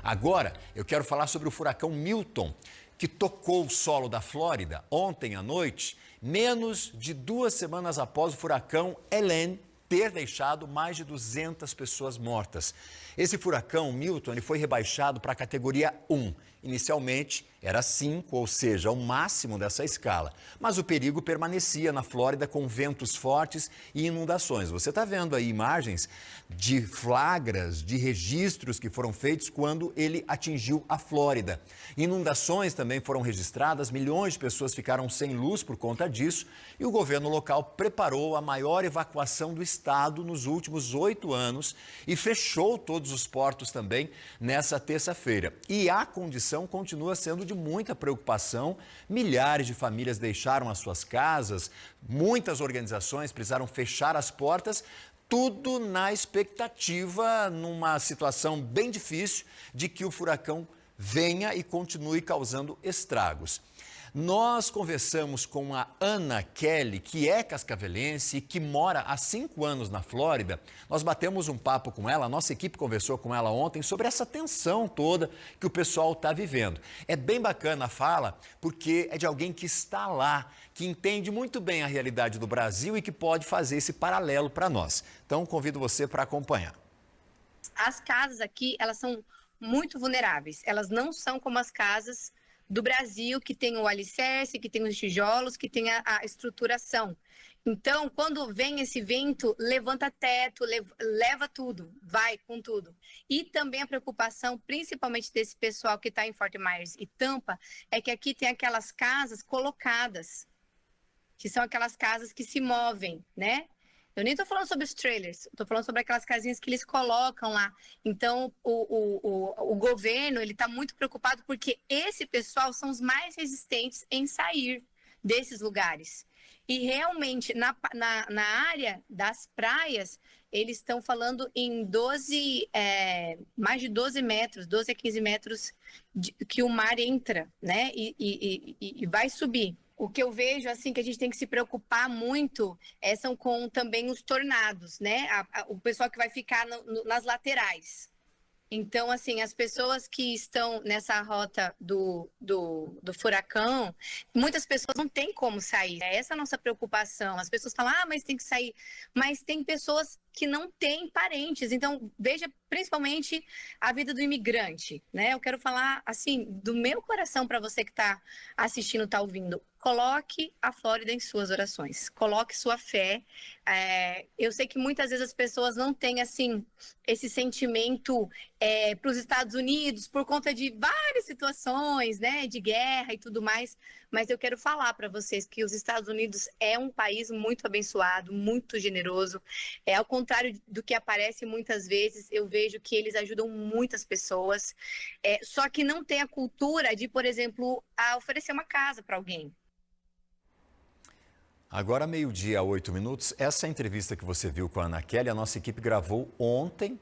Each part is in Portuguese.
Agora, eu quero falar sobre o furacão Milton, que tocou o solo da Flórida ontem à noite, menos de 2 semanas após o furacão Helene ter deixado mais de 200 pessoas mortas. Esse furacão, Milton, ele foi rebaixado para a categoria 1. Inicialmente era 5, ou seja, o máximo dessa escala. Mas o perigo permanecia na Flórida com ventos fortes e inundações. Você está vendo aí imagens de flagras, de registros que foram feitos quando ele atingiu a Flórida. Inundações também foram registradas, milhões de pessoas ficaram sem luz por conta disso e o governo local preparou a maior evacuação do estado nos últimos 8 anos e fechou todos os portos também nessa terça-feira. E a condição continua sendo de muita preocupação. Milhares de famílias deixaram as suas casas, muitas organizações precisaram fechar as portas, tudo na expectativa, numa situação bem difícil, de que o furacão venha e continue causando estragos. Nós conversamos com a Ana Kelly, que é cascavelense e que mora há 5 anos na Flórida. Nós batemos um papo com ela, a nossa equipe conversou com ela ontem sobre essa tensão toda que o pessoal está vivendo. É bem bacana a fala, porque é de alguém que está lá, que entende muito bem a realidade do Brasil e que pode fazer esse paralelo para nós. Então, convido você para acompanhar. As casas aqui, elas são muito vulneráveis. Elas não são como as casas do Brasil, que tem o alicerce, que tem os tijolos, que tem a estruturação. Então, quando vem esse vento, levanta teto, leva tudo, vai com tudo. E também a preocupação, principalmente desse pessoal que está em Fort Myers e Tampa, é que aqui tem aquelas casas colocadas, que são aquelas casas que se movem, né? Eu nem estou falando sobre os trailers, estou falando sobre aquelas casinhas que eles colocam lá. Então, o governo ele está muito preocupado porque esse pessoal são os mais resistentes em sair desses lugares. E realmente, na área das praias, eles estão falando em mais de 12 metros, 12 a 15 metros que o mar entra, né? E vai subir. O que eu vejo, assim, que a gente tem que se preocupar muito são com também os tornados, né? O pessoal que vai ficar nas laterais. Então, assim, as pessoas que estão nessa rota do furacão, muitas pessoas não têm como sair. É essa a nossa preocupação. As pessoas falam, mas tem que sair. Mas tem pessoas que não têm parentes. Então, veja principalmente a vida do imigrante, né? Eu quero falar, assim, do meu coração para você que está assistindo, está ouvindo. Coloque a Flórida em suas orações. Coloque sua fé. Eu sei que muitas vezes as pessoas não têm, assim, esse sentimento para os Estados Unidos por conta de várias situações, né? De guerra e tudo mais. Mas eu quero falar para vocês que os Estados Unidos é um país muito abençoado, muito generoso. Ao contrário do que aparece muitas vezes, eu vejo que eles ajudam muitas pessoas. Só que não tem a cultura de, por exemplo, oferecer uma casa para alguém. Agora, 12h, 8 minutos, essa entrevista que você viu com a Ana Kelly, a nossa equipe gravou ontem,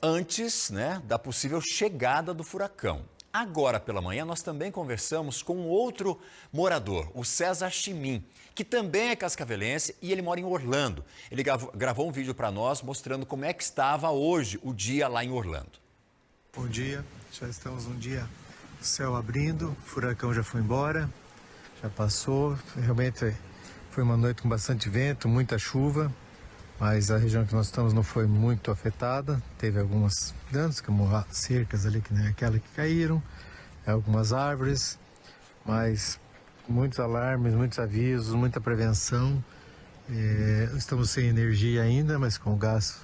antes, né, da possível chegada do furacão. Agora pela manhã, nós também conversamos com outro morador, o César Chimin, que também é cascavelense e ele mora em Orlando. Ele gravou um vídeo para nós mostrando como é que estava hoje o dia lá em Orlando. Bom dia, já estamos um dia, o céu abrindo, o furacão já foi embora. Já passou, realmente foi uma noite com bastante vento, muita chuva, mas a região que nós estamos não foi muito afetada. Teve algumas danos, como cercas ali, que nem aquela que caíram, algumas árvores, mas muitos alarmes, muitos avisos, muita prevenção. Estamos sem energia ainda, mas com o gás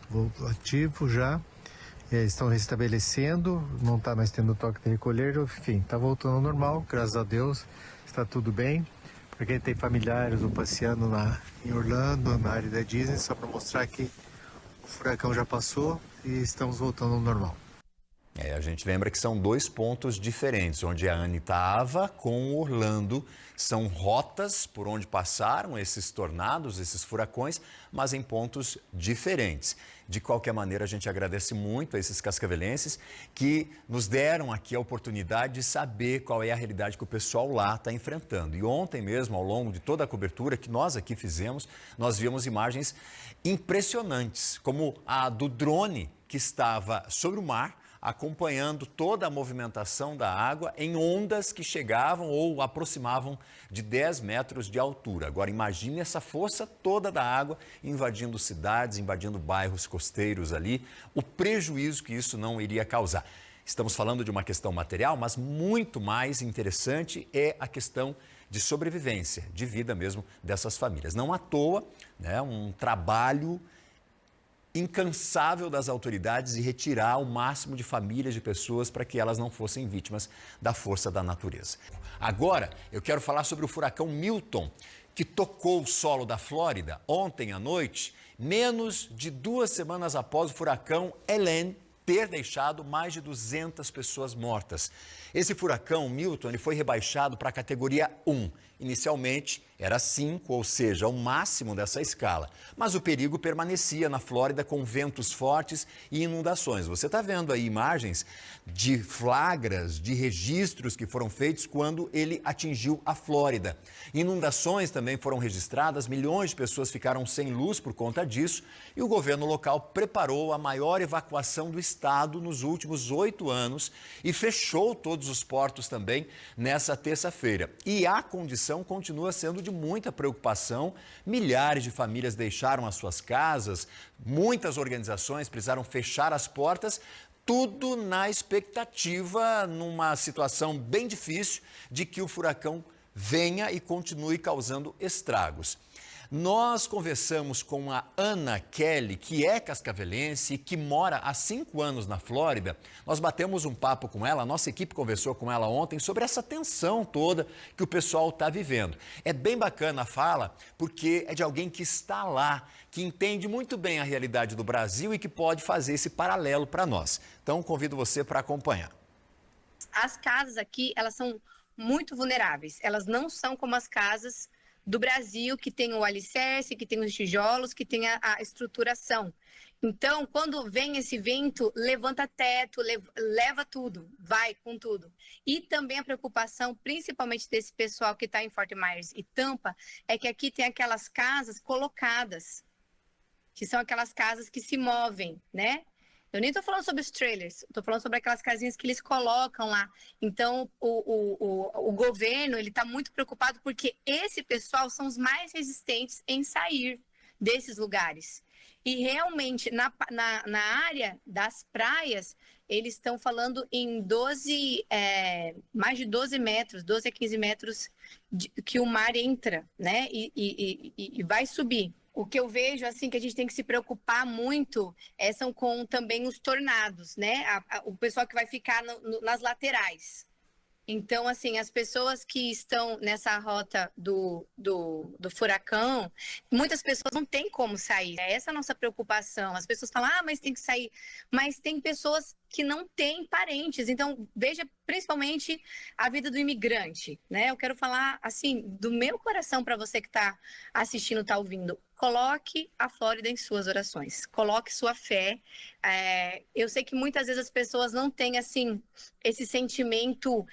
ativo já. Estão restabelecendo, não está mais tendo toque de recolher, enfim, está voltando ao normal, graças a Deus. Está tudo bem, para quem tem familiares ou passeando em Orlando, na área da Disney, só para mostrar que o furacão já passou e estamos voltando ao normal. A gente lembra que são 2 pontos diferentes, onde a Anne estava com o Orlando. São rotas por onde passaram esses tornados, esses furacões, mas em pontos diferentes. De qualquer maneira, a gente agradece muito a esses cascavelenses que nos deram aqui a oportunidade de saber qual é a realidade que o pessoal lá está enfrentando. E ontem mesmo, ao longo de toda a cobertura que nós aqui fizemos, nós vimos imagens impressionantes, como a do drone que estava sobre o mar, acompanhando toda a movimentação da água em ondas que chegavam ou aproximavam de 10 metros de altura. Agora imagine essa força toda da água invadindo cidades, invadindo bairros costeiros ali, o prejuízo que isso não iria causar. Estamos falando de uma questão material, mas muito mais interessante é a questão de sobrevivência, de vida mesmo dessas famílias. Não à toa, né, um trabalho incansável das autoridades de retirar o máximo de famílias, de pessoas, para que elas não fossem vítimas da força da natureza. Agora, eu quero falar sobre o furacão Milton, que tocou o solo da Flórida ontem à noite, menos de 2 semanas após o furacão Helene ter deixado mais de 200 pessoas mortas. Esse furacão, Milton, ele foi rebaixado para a categoria 1. Inicialmente era 5, ou seja, o máximo dessa escala. Mas o perigo permanecia na Flórida com ventos fortes e inundações. Você está vendo aí imagens de flagras, de registros que foram feitos quando ele atingiu a Flórida. Inundações também foram registradas, milhões de pessoas ficaram sem luz por conta disso e o governo local preparou a maior evacuação do estado nos últimos 8 anos e fechou todos os portos também nessa terça-feira. E a condição continua sendo de muita preocupação. Milhares de famílias deixaram as suas casas, muitas organizações precisaram fechar as portas, tudo na expectativa, numa situação bem difícil, de que o furacão venha e continue causando estragos. Nós conversamos com a Ana Kelly, que é cascavelense e que mora há 5 anos na Flórida. Nós batemos um papo com ela, a nossa equipe conversou com ela ontem sobre essa tensão toda que o pessoal está vivendo. É bem bacana a fala, porque é de alguém que está lá, que entende muito bem a realidade do Brasil e que pode fazer esse paralelo para nós. Então, convido você para acompanhar. As casas aqui, elas são muito vulneráveis. Elas não são como as casas do Brasil, que tem o alicerce, que tem os tijolos, que tem a estruturação. Então, quando vem esse vento, levanta teto, leva tudo, vai com tudo. E também a preocupação, principalmente desse pessoal que está em Fort Myers e Tampa, é que aqui tem aquelas casas colocadas, que são aquelas casas que se movem, né? Eu nem estou falando sobre os trailers, estou falando sobre aquelas casinhas que eles colocam lá. Então, o governo ele está muito preocupado porque esse pessoal são os mais resistentes em sair desses lugares. E realmente, na área das praias, eles estão falando em mais de 12 metros, 12 a 15 metros que o mar entra, né? E vai subir. O que eu vejo, assim, que a gente tem que se preocupar muito são com também os tornados, né? O pessoal que vai ficar nas laterais. Então, assim, as pessoas que estão nessa rota do furacão, muitas pessoas não têm como sair. Essa é a nossa preocupação. As pessoas falam, mas tem que sair. Mas tem pessoas que não têm parentes. Então, veja principalmente a vida do imigrante, né? Eu quero falar, assim, do meu coração para você que está assistindo, está ouvindo. Coloque a Flórida em suas orações, coloque sua fé. Eu sei que muitas vezes as pessoas não têm, assim, esse sentimento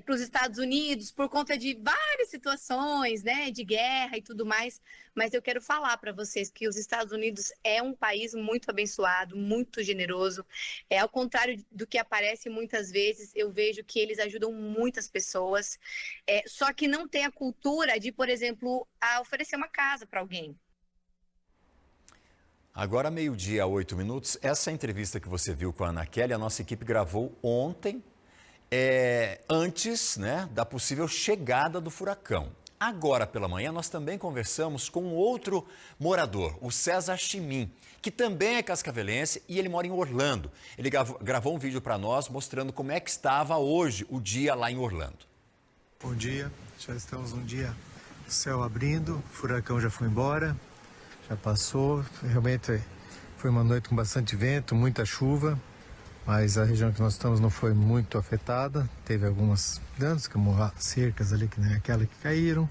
para os Estados Unidos por conta de várias situações, né, de guerra e tudo mais, mas eu quero falar para vocês que os Estados Unidos é um país muito abençoado, muito generoso. Ao contrário do que aparece muitas vezes, eu vejo que eles ajudam muitas pessoas, só que não tem a cultura de, por exemplo, oferecer uma casa para alguém. Agora, 12:08, essa entrevista que você viu com a Ana Kelly, a nossa equipe gravou ontem, antes, né, da possível chegada do furacão. Agora pela manhã, nós também conversamos com outro morador, o César Chimin, que também é cascavelense e ele mora em Orlando. Ele gravou um vídeo para nós mostrando como é que estava hoje o dia lá em Orlando. Bom dia, já estamos um dia, o céu abrindo, o furacão já foi embora. Já passou, realmente foi uma noite com bastante vento, muita chuva, mas a região que nós estamos não foi muito afetada. Teve alguns danos, como cercas ali, que nem aquela que caíram,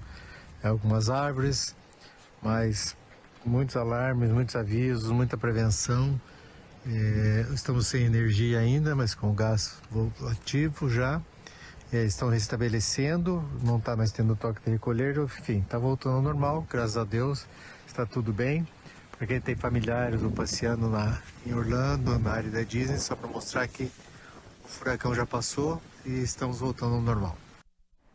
algumas árvores, mas muitos alarmes, muitos avisos, muita prevenção. Estamos sem energia ainda, mas com o gás ativo já. Estão restabelecendo, não está mais tendo toque de recolher, enfim, está voltando ao normal, graças a Deus. Está tudo bem, para quem tem familiares ou passeando lá em Orlando, na área da Disney, só para mostrar que o furacão já passou e estamos voltando ao normal.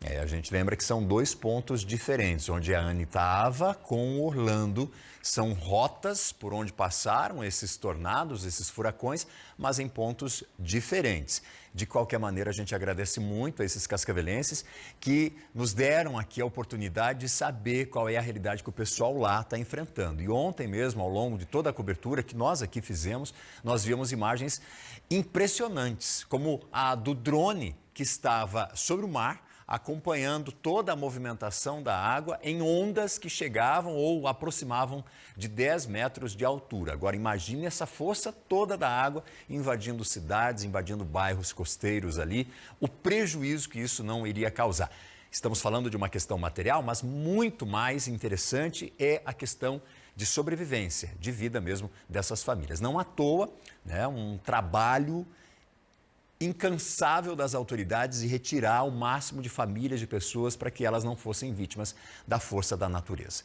A gente lembra que são dois pontos diferentes, onde a Anne estava com Orlando. São rotas por onde passaram esses tornados, esses furacões, mas em pontos diferentes. De qualquer maneira, a gente agradece muito a esses cascavelenses que nos deram aqui a oportunidade de saber qual é a realidade que o pessoal lá está enfrentando. E ontem mesmo, ao longo de toda a cobertura que nós aqui fizemos, nós vimos imagens impressionantes, como a do drone que estava sobre o mar, acompanhando toda a movimentação da água em ondas que chegavam ou aproximavam de 10 metros de altura. Agora, imagine essa força toda da água invadindo cidades, invadindo bairros costeiros ali, o prejuízo que isso não iria causar. Estamos falando de uma questão material, mas muito mais interessante é a questão de sobrevivência, de vida mesmo dessas famílias. Não à toa, né, um trabalho incansável das autoridades e retirar o máximo de famílias de pessoas para que elas não fossem vítimas da força da natureza.